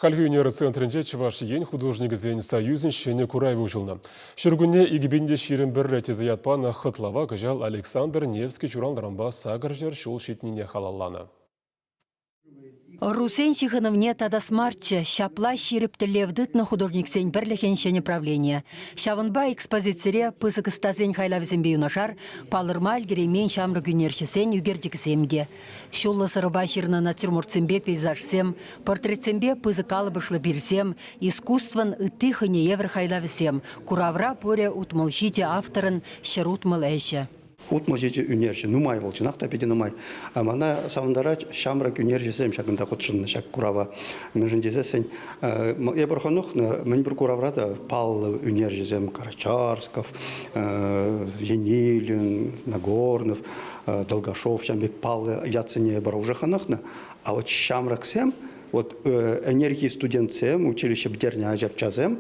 Халхи өнері центрінде Чувашиен художник зен союзын шене курайвы жылны. Шүргүнне игибинде ширин бір ретезі ятпаны хытлава гыжал Александр Невский чуралдарамба сагыр жер шул шетнине халалланы. Русен Сихановне тадас марча, шапла шириптелевдыт на художник сень бірліхенше направление. Шавынба экспозицире пысык стазень хайлавзен бейунашар, палырмаль геремен шамры гүнершесен югердиксемге. Шуллы сырыба ширна натюрмортсембе пейзажсем, портретсембе пысык алыбышлы бирсем, искусстван ытыхыне евр хайлавсем, куравра поре утмалшите авторын шарутмал эше. Утмал жеже үнерші, нумай бол, жинақта беде нумай. Мана савындара шамрак үнершесем шагында құтшынны шак курава. Мен жіндезесен, ебірханух, мен бір кураврада Павлов үнершесем, Карачарсков, Енилин, Нагорнов, Долгашов, Шамбек Павлов, яцене ебір уже ханахна. А вот шамраксем, вот энергии студентсем, училище бдерня ажапчазем,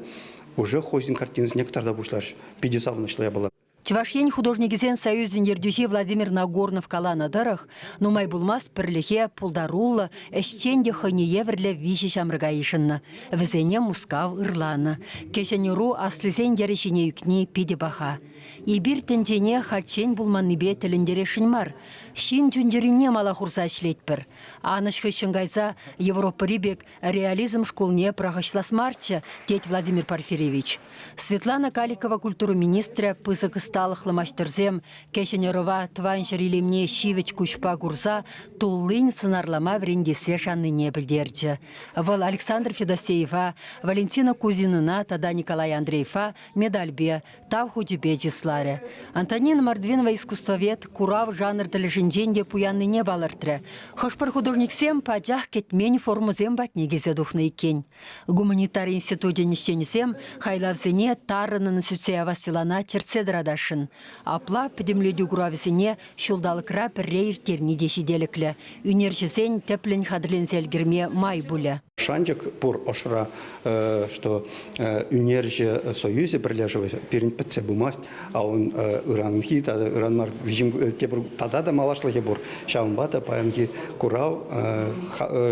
уже хозин картиныз некоторда бушлар, 50 нашлая была. Чувашиен художнигізен союзін ердюхи Владимир Нагорнов калана дарах, нумай булмас пірліхе пулдарулла, әштенде хыне еврлі виші шамрыга ишынна. Візене мускав ырлана. Кешенеру аслызен дерешіне юкне пиде баха. Ибір тентене хатчен булманныбе тіліндері шынмар. Шин жүнжірине мала хурса шлетпір. Анышхы шынгайса Европа рибек реализм школне прахашласмарча, теть Владимир Порфирьевич. Светлана Каликова культуру министра пысык сталықлы мастерзем, кешенерова тваншыр илемне шивеч кушпа гурса, туллын сынарлама врендесе шанныне білдерді. Вал Александр Федосеева, Валентина Кузинына, тада Николай Андреева медальбе, тав худебе жисларе. Антонина Мордвинова искусствовед, курав жанр тілішінденде пуянныне балыртыры. Хошпар художник сем паджах кетмень форму зем батнегезе духны икен. Гуманитарий институте нестенесем хайлавзене тарынын сүтсея василана терцедрадашын. Апла педемледу гуравесене шулдалыкра піррейр терни дешиделіклі. Үнерчесен теплен хадырлензел герме май буля. Шанчик пор ошра, что үнерже союзе прилеживается, перенпетсе бумасть, а он иранхи, иранмар вижим тепр тада да малашлахе бор. Шамбата паянхи курав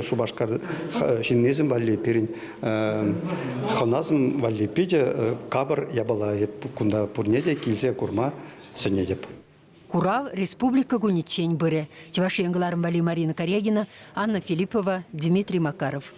шубашкар шиннезем валли перен ханазм валли пиде кабар ябала кунда пурнеде килзе курма сенедеп. Курав республика гуничень быре. Чувашиен Марина Корягина, Анна Филиппова, Дмитрий Макаров.